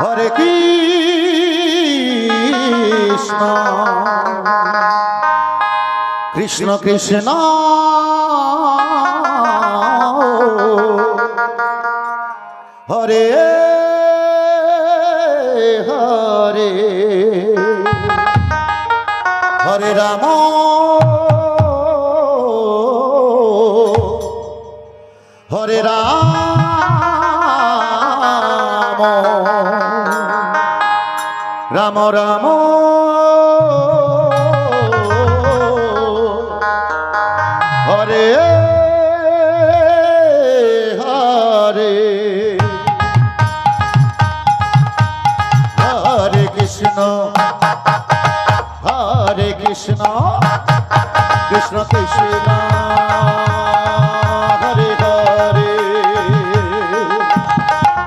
হরে কৃষ্ণ কৃষ্ণ কৃষ্ণ হরে হরে হরে রাম হরে রাম রাম রাম হরে হরে হরে কৃষ্ণ কৃষ্ণ কৃষ্ণ হরে হরে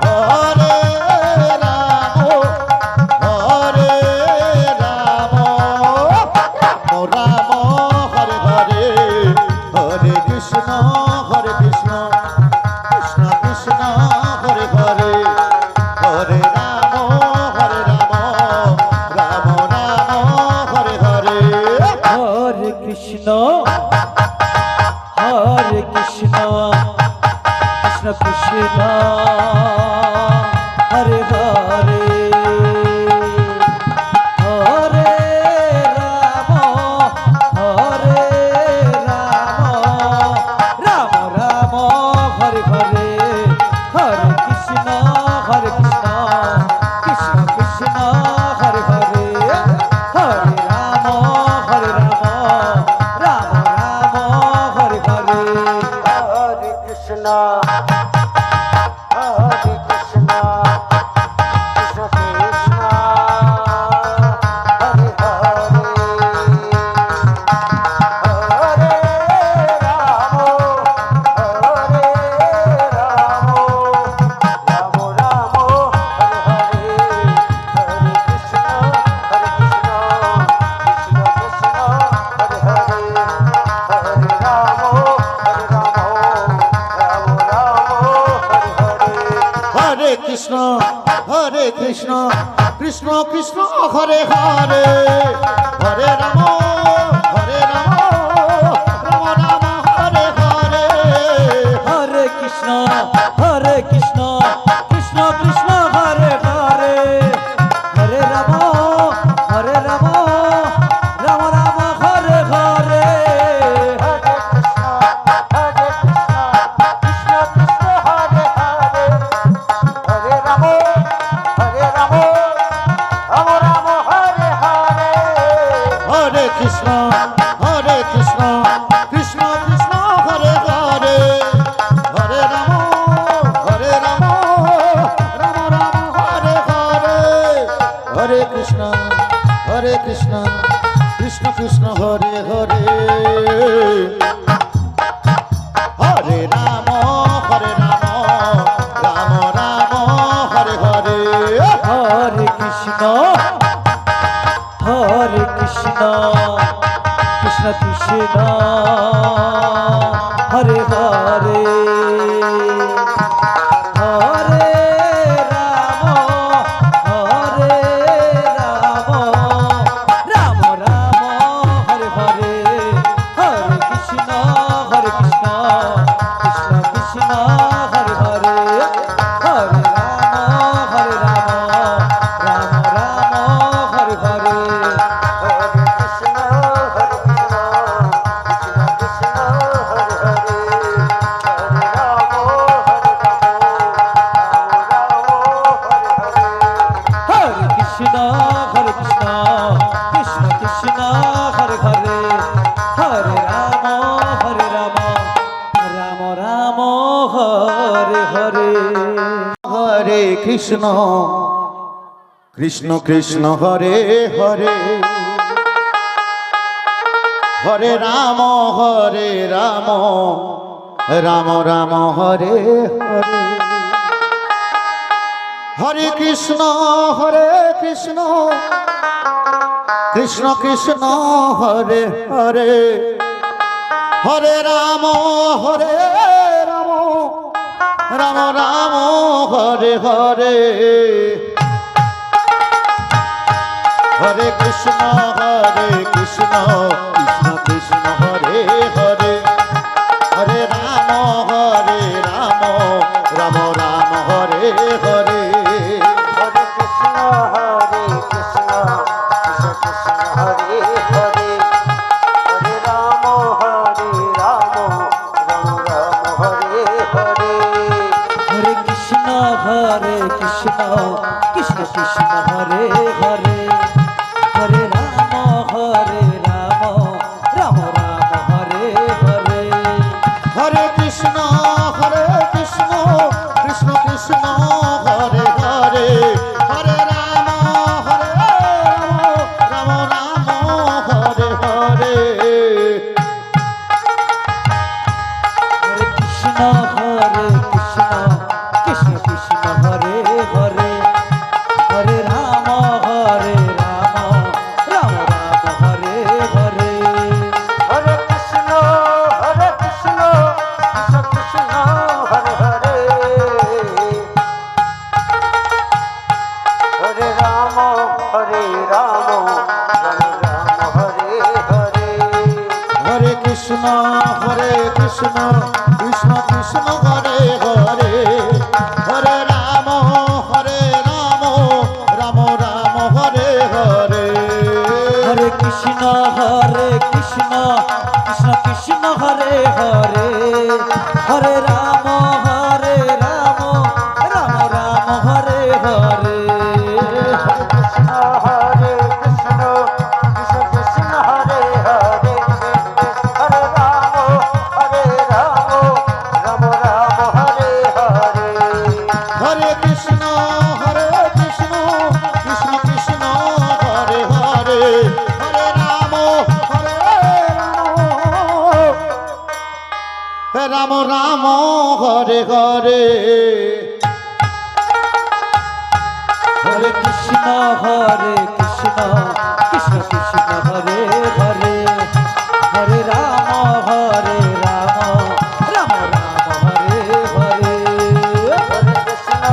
হরে রাম হরে রাম রাম হরে হরে হরে কৃষ্ণ কৃষ্ণ কৃষ্ণ হরে হরে হরে রাম রাম রাম হরে হরে হরে কৃষ্ণ কৃষ্ণ কৃষ্ণ হরে হরে হরে রাম রাম রাম হরে হরে হরে কৃষ্ণ কৃষ্ণ কৃষ্ণ হরে হরে হরে রাম রাম হরে হরে হরে কৃষ্ণ হরে কৃষ্ণ কৃষ্ণ কৃষ্ণ হরে হরে হরে রাম রাম রাম হরে হরে হরে কৃষ্ণ কৃষ্ণ কৃষ্ণ হরে হরে হরে রাম রাম রাম হরে হরে হরে কৃষ্ণ কৃষ্ণ কৃষ্ণ হরে হরে হরে রাম রাম রাম হরে হরে হরে কৃষ্ণ কৃষ্ণ কৃষ্ণ হরে হরে হরে রাম রাম রাম হরে হরে হরে কৃষ্ণ কৃষ্ণ কৃষ্ণ হরে হরে হরে রাম রাম রাম হরে হরে হরে কৃষ্ণ কৃষ্ণ কৃষ্ণ হরে হরে হরে রাম রাম হরে হরে কৃষ্ণ কৃষ্ণ হরে হরে হরে রাম রাম রাম হরে হরে হরে কৃষ্ণ কৃষ্ণ হরে হরে হরে রাম রাম রাম হরে হরে হরে কৃষ্ণ কৃষ্ণ কৃষ্ণ কৃষ্ণ হরে হরে হরে রাম রাম রাম হরে হরে হরে কৃষ্ণ কৃষ্ণ কৃষ্ণ হরে হরে হরে রাম রাম রাম রাম হরে হরে হরে কৃষ্ণ কৃষ্ণ কৃষ্ণ হরে হরে হরে রাম রাম রাম হরে হরে হরে কৃষ্ণ কৃষ্ণ কৃষ্ণ কৃষ্ণ হরে হরে হরে রাম রাম রাম হরে হরে হরে কৃষ্ণ কৃষ্ণ কৃষ্ণ কৃষ্ণ হরে হরে হরে রাম রাম রাম হরে হরে হরে কৃষ্ণ কৃষ্ণ কৃষ্ণ হরে হরে হরে রাম রাম রাম হরে হরে হরে কৃষ্ণ কৃষ্ণ কৃষ্ণ হরে হরে হরে রাম রাম রাম হরে হরে হরে কৃষ্ণ কৃষ্ণ কৃষ্ণ কৃষ্ণ হরে হরে হরে রাম রাম রাম হরে হরে হরে কৃষ্ণ কৃষ্ণ কৃষ্ণ কৃষ্ণ হরে হরে হরে রাম রাম রাম হরে হরে কৃষ্ণ কৃষ্ণ কৃষ্ণ কৃষ্ণ হরে হরে হরে রাম রাম রাম হরে হরে হরে কৃষ্ণ কৃষ্ণ কৃষ্ণ কৃষ্ণ হরে হরে হরে রাম রাম রাম হরে হরে হরে কৃষ্ণ কৃষ্ণ কৃষ্ণ কৃষ্ণ হরে হরে হরে রাম রাম রাম হরে হরে হরে কৃষ্ণ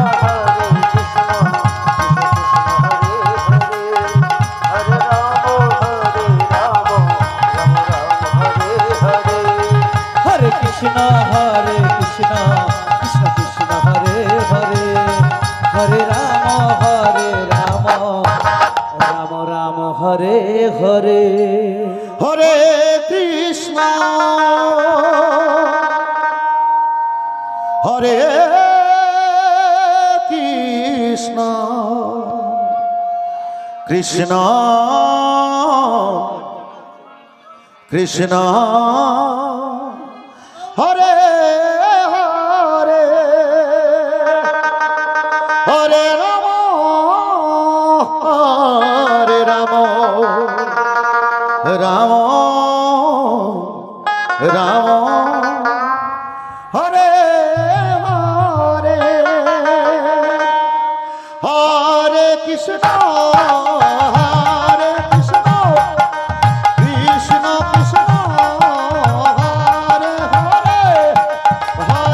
কৃষ্ণ কৃষ্ণ কৃষ্ণ হরে হরে হরে রাম রাম রাম হরে হরে হরে কৃষ্ণ হরে কৃষ্ণ কৃষ্ণ কৃষ্ণ হরে হরে হরে রাম রাম রাম হরে হরে হরে কৃষ্ণ কৃষ্ণ কৃষ্ণ হরে হরে হরে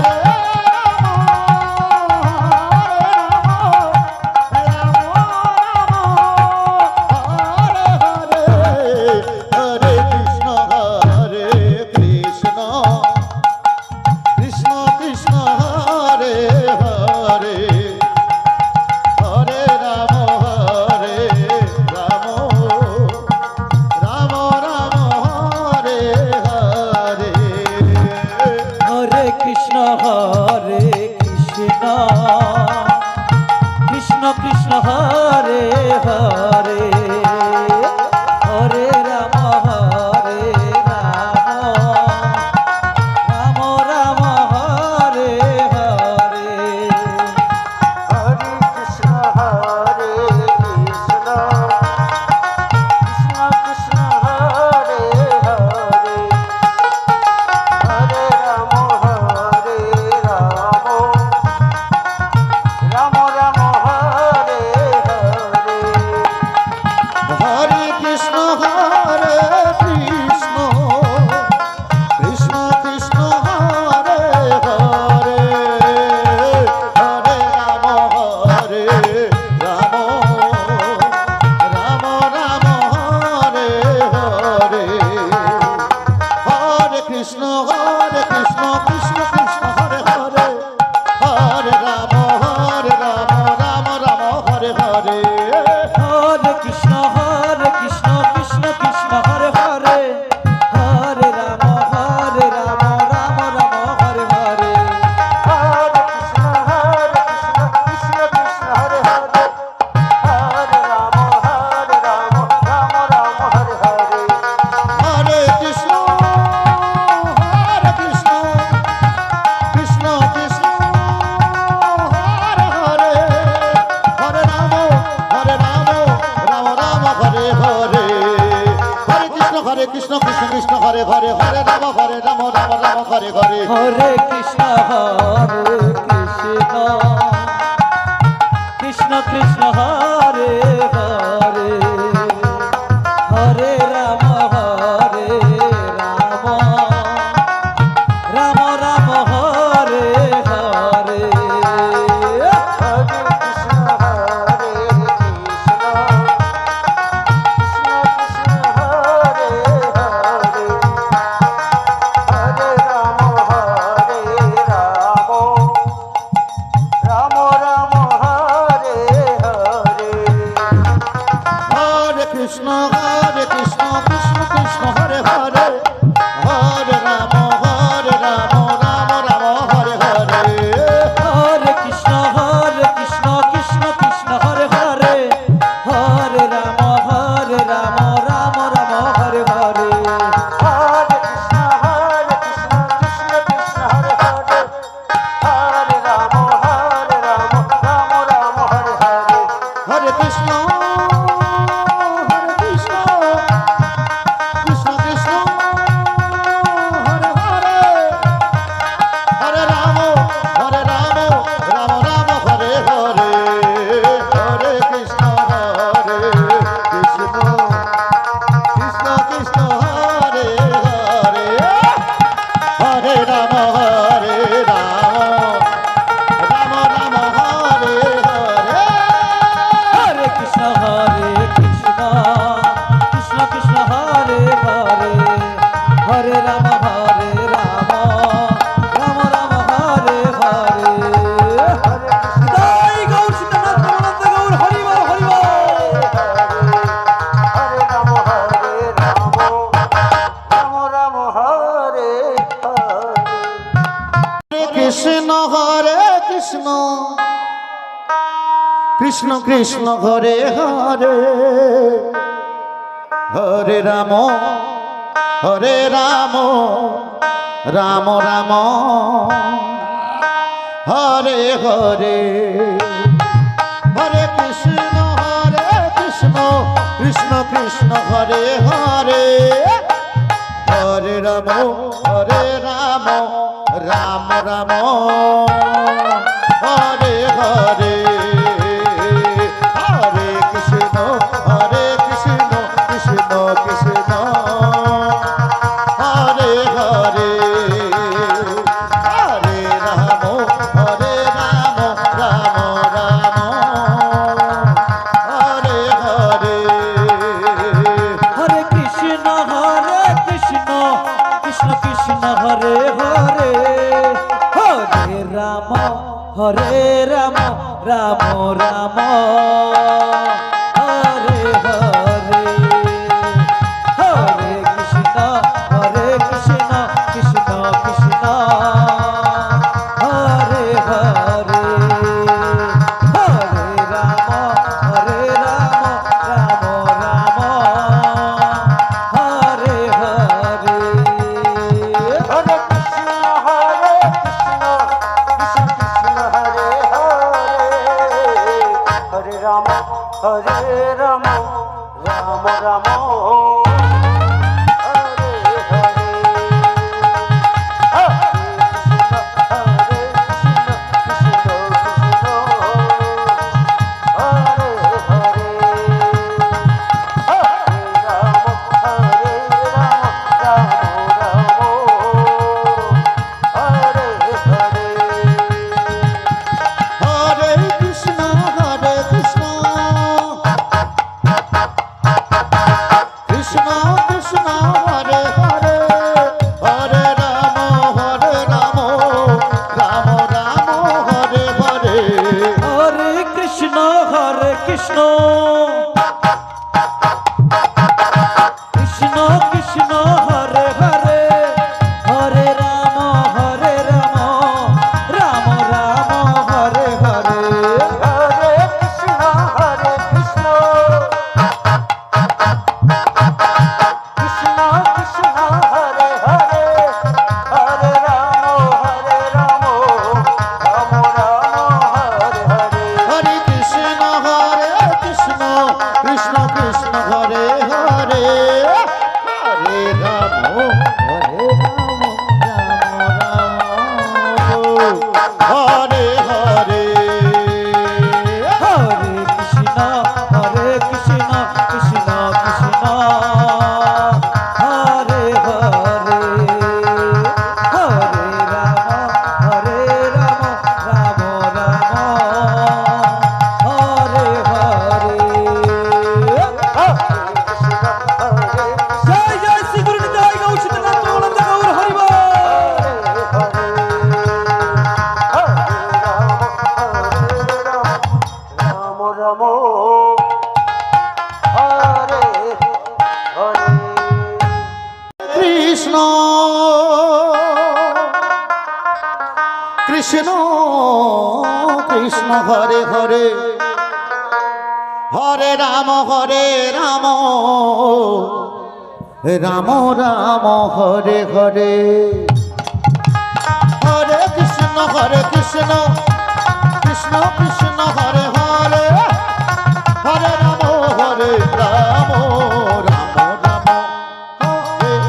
হরে কৃষ্ণ কৃষ্ণ কৃষ্ণ কৃষ্ণ হরে হরে হরে রাম কৃষ্ণ কৃষ্ণ কৃষ্ণ হরে হরে হরে রাম রাম রাম হরে হরে হরে কৃষ্ণ কৃষ্ণ কৃষ্ণ হরে হরে হরে রাম রাম রাম হরে হরে কৃষ্ণ কৃষ্ণ কৃষ্ণ কৃষ্ণ হরে হরে হরে রাম রাম রাম হরে হরে হরে কৃষ্ণ কৃষ্ণ কৃষ্ণ হরে হরে হরে রাম রাম রাম হরে হরে হরে কৃষ্ণ হরে রাম রাম রাম হরে হরে জয় গৌর সীতানাথ প্রেমানন্দ গৌর হরি বল হরি বল কৃষ্ণ হরে Krishna Krishna Krishna Hare Hare Hare Ram Ram Ram Hare Hare Hare Krishna Krishna Krishna Hare Hare Hare Ram Ram Ram Hare Hare Hare Krishna Krishna Krishna Hare Hare Hare Ram Ram Ram Hare Hare Hare Krishna Krishna Krishna Hare Hare Hare Ram Ram Ram Hare Hare Hare Krishna Krishna Krishna Hare Hare Hare Ram Ram Hare Hare Hare Rama, Rama Rama, Hare Hare, Hare Krishna, Hare Hare, Hare Rama, Rama Rama, Hare Hare. হরে Krishna Krishna Krishna Hare Hare Hare Ram Ram Ram Hare Hare Hare Krishna Krishna Krishna Hare Hare Hare Ram Ram Ram Hare Hare Hare Krishna, Krishna Krishna, Hare Hare, Hare Rama, Rama Rama, Hare Hare. হরে কৃষ্ণ কৃষ্ণ কৃষ্ণ হরে হরে হরে রাম রাম রাম হরে হরে হরে কৃষ্ণ কৃষ্ণ কৃষ্ণ হরে হরে হরে রাম রাম রাম হরে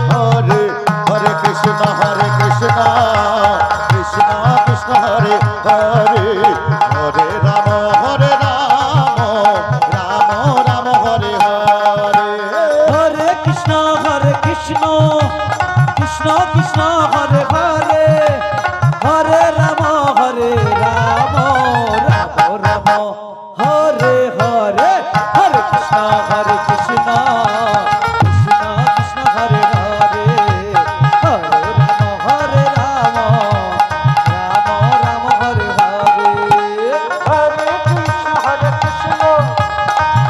হরে হরে কৃষ্ণ কৃষ্ণ কৃষ্ণ হরে হরে হরে রাম রাম রাম হরে হরে হরে কৃষ্ণ কৃষ্ণ কৃষ্ণ হরে হরে হরে রাম রাম রাম হরে হরে হরে কৃষ্ণ কৃষ্ণ কৃষ্ণ হরে হরে হরে রাম রাম হরে হরে হরে কৃষ্ণ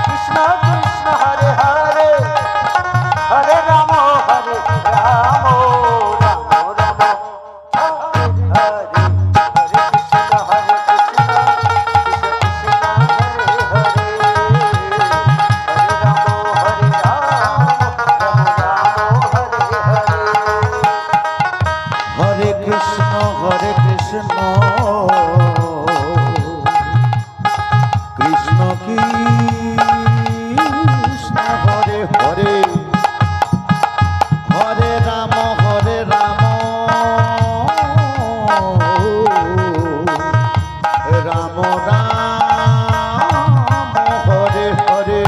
কৃষ্ণ কৃষ্ণ হরে হরে হরে রাম রাম রাম রাম হরে হরে হরে কৃষ্ণ হরে কৃষ্ণ কৃষ্ণ কৃষ্ণ হরে হরে হরে রাম রাম রাম হরে হরে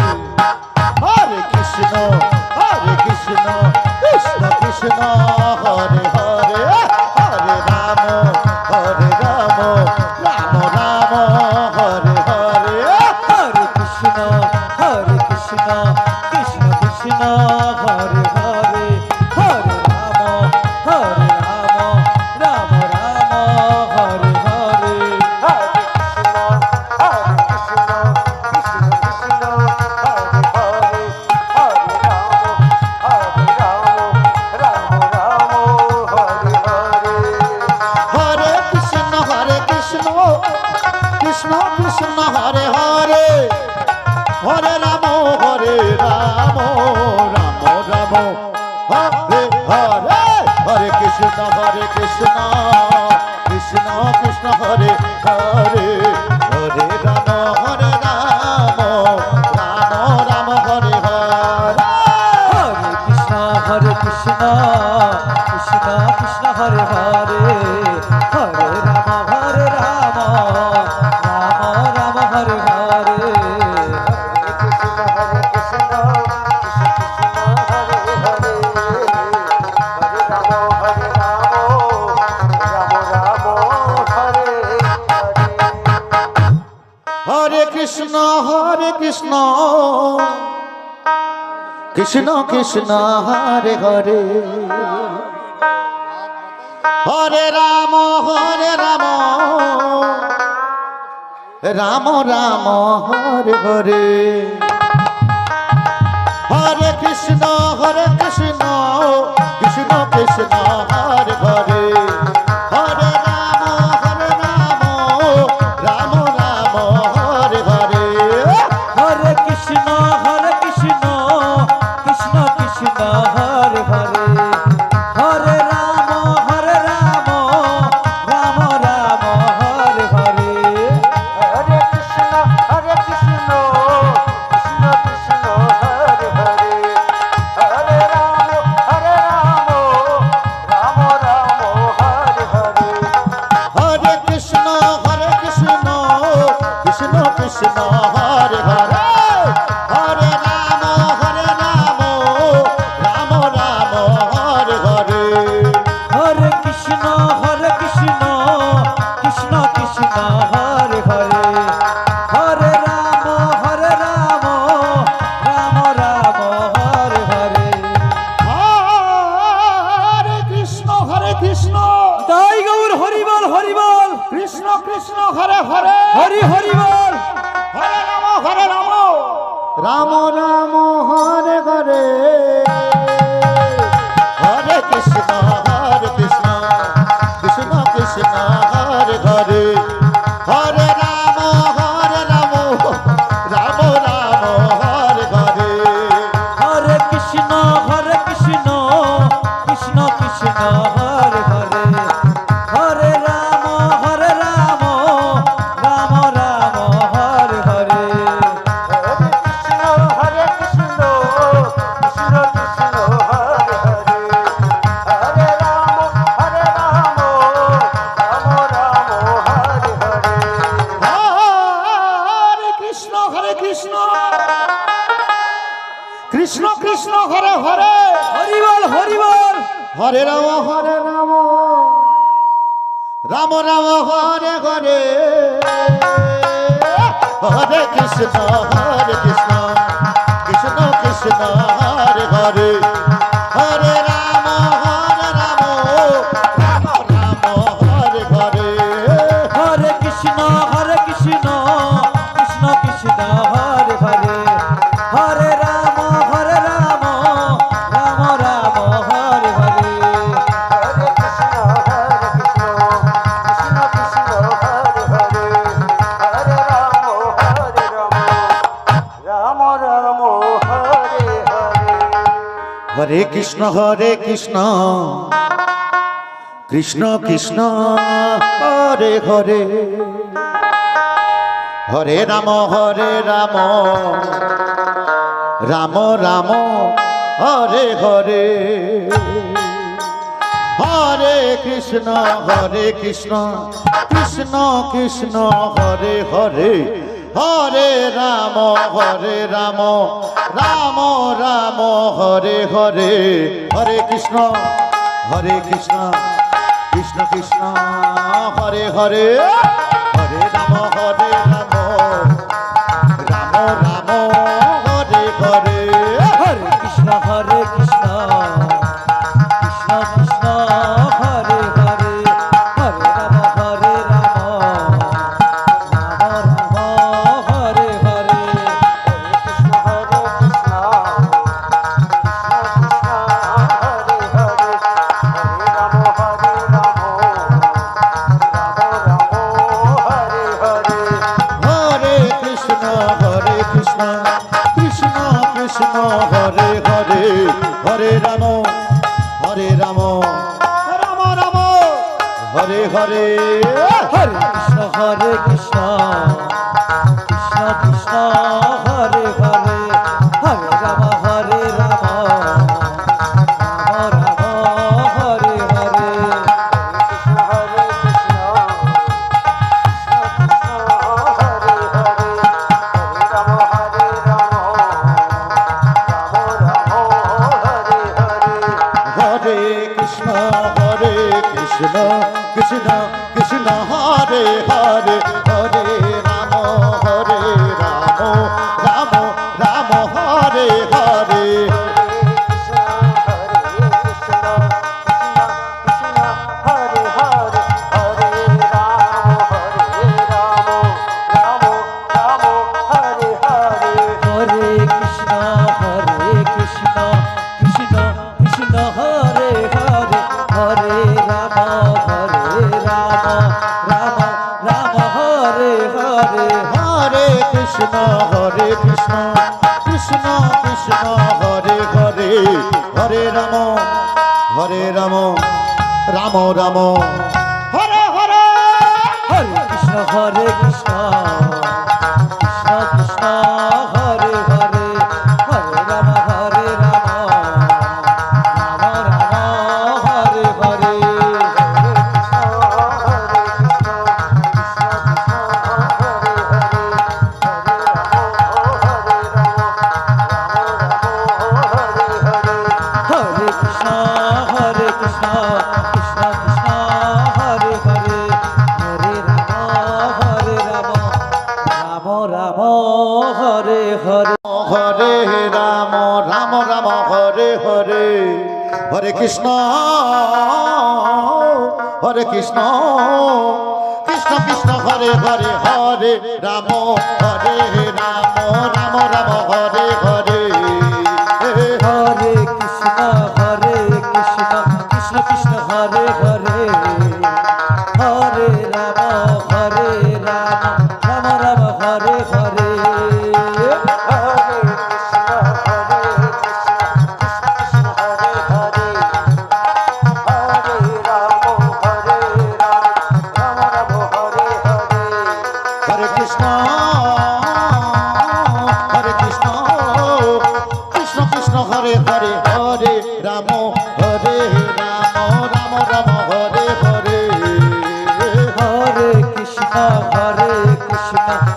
হরে কৃষ্ণ কৃষ্ণ কৃষ্ণ হরে হরে হরে রাম রাম রাম হরে হরে হরে কৃষ্ণ কৃষ্ণ কৃষ্ণ হরে হরে হরে রাম রাম রাম হরে হরে হরে কৃষ্ণ কৃষ্ণ কৃষ্ণ হরে হরে হরে রাম রাম রাম হরে হরে হরে কৃষ্ণ কৃষ্ণ কৃষ্ণ হরে হরে হরে রাম রাম রাম হরে হরে হরে কৃষ্ণ কৃষ্ণ কৃষ্ণ হরে হরে হরে রাম রাম হরে হরে হরে কৃষ্ণ কৃষ্ণ কৃষ্ণ হরে হরে হরে রাম রাম রাম হরে হরে হরে কৃষ্ণ কৃষ্ণ কৃষ্ণ হরে হরে হরে রাম রাম রাম হরে হরে হরে কৃষ্ণ কৃষ্ণ কৃষ্ণ হরে হরে হরে রাম রাম রাম হরে হরে হরে কৃষ্ণ কৃষ্ণ কৃষ্ণ হরে হরে হরে রাম রাম রাম হরে হরে হরে কৃষ্ণ কৃষ্ণ কৃষ্ণ হরে হরে হরে রাম রাম রাম হরে হরে হরে কৃষ্ণ কৃষ্ণ কৃষ্ণ হরে হরে হরে রাম রাম রাম হরে হরে হরে কৃষ্ণ তাই গৌর হরিবল হরিবল কৃষ্ণ কৃষ্ণ হরে হরে হরি হরিবল হরে রাম রাম রাম হরে হরে হরে কৃষ্ণ কৃষ্ণ কৃষ্ণ হরে হরে কৃষ্ণ কৃষ্ণ হরে হরে হরিবল হরিবল হরে রাম রাম রাম হরে হরে হরে কৃষ্ণ কৃষ্ণ কৃষ্ণ হরে হরে হরে রাম রাম রাম হরে হরে হরে কৃষ্ণ কৃষ্ণ কৃষ্ণ হরে হরে হরে রাম রাম রাম হরে হরে হরে কৃষ্ণ কৃষ্ণ কৃষ্ণ হরে হরে হরে রাম রাম রাম হরে হরে হরে কৃষ্ণ কৃষ্ণ কৃষ্ণ হরে হরে হরে রাম রাম রাম হরে হরে হরে কৃষ্ণ কৃষ্ণ কৃষ্ণ হরে হরে হরে রাম রাম রাম হরে হরে হরে কৃষ্ণ কৃষ্ণ কৃষ্ণ হরে হরে হরে রাম রাম রাম হরে হরে হরে কৃষ্ণ কৃষ্ণ কৃষ্ণ হরে হরে হরে রাম রাম রাম হরে হরে কৃষ্ণ কৃষ্ণ হরে হরে হরে রাম হরে হরে হরে কৃষ্ণ কৃষ্ণ হরে হরে হরে রাম রাম রাম হরে হরে হরে কৃষ্ণ কৃষ্ণ কৃষ্ণ হরে হরে হরে রাম রাম হরে হরে হরে কৃষ্ণ কৃষ্ণ কৃষ্ণ হরে হরে হরে রাম রাম রাম হরে হরে হরে কৃষ্ণ কৃষ্ণ কৃষ্ণ হরে হরে হরে রাম রাম হরে হরে হরে কৃষ্ণ কৃষ্ণ কৃষ্ণ হরে হরে হরে রাম রাম রাম হরে হরে হরে কৃষ্ণ কৃষ্ণ কৃষ্ণ হরে হরে হরে রাম রাম হরে হরে হরে কৃষ্ণ কৃষ্ণ কৃষ্ণ হরে হরে হরে রাম রাম হরে হরে হরে রাম রাম হরে হরে হরে কৃষ্ণ কৃষ্ণ কৃষ্ণ হরে হরে হরে রাম রাম রাম হরে হরে হরে কৃষ্ণ কৃষ্ণ কৃষ্ণ হরে হরে হরে রাম রাম হরে হরে হরে কৃষ্ণ কৃষ্ণ হরে হরে হরে রাম রাম হরে হরে হরে কৃষ্ণ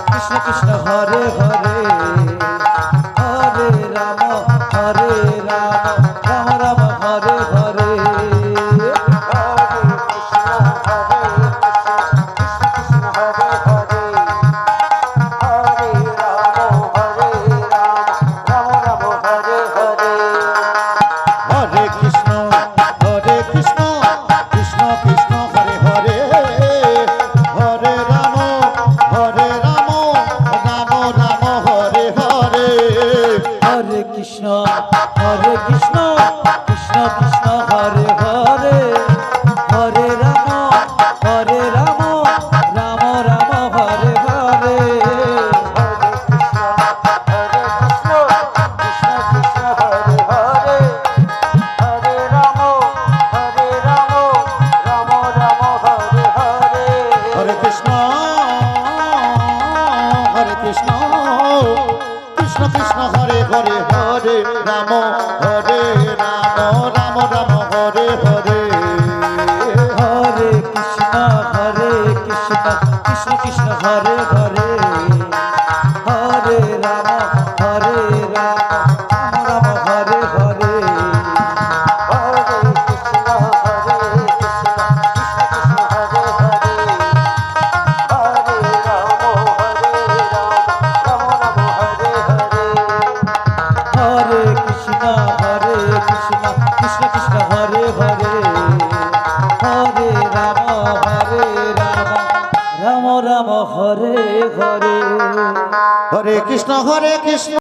কৃষ্ণ কৃষ্ণ হরে হরে হরে রাম কৃষ্ণ কৃষ্ণ কৃষ্ণ হরে হরে হরে রাম রাম রাম হরে হরে হরে কৃষ্ণ কৃষ্ণ কৃষ্ণ কৃষ্ণ হরে হরে হরে রাম রাম রাম হরে হরে হরে কৃষ্ণ কৃষ্ণ কৃষ্ণ হরে হরে হরে রাম রাম হরে হরে হরে কৃষ্ণ কৃষ্ণ কৃষ্ণ হরে হরে হরে রাম রাম রাম হরে হরে হরে কৃষ্ণ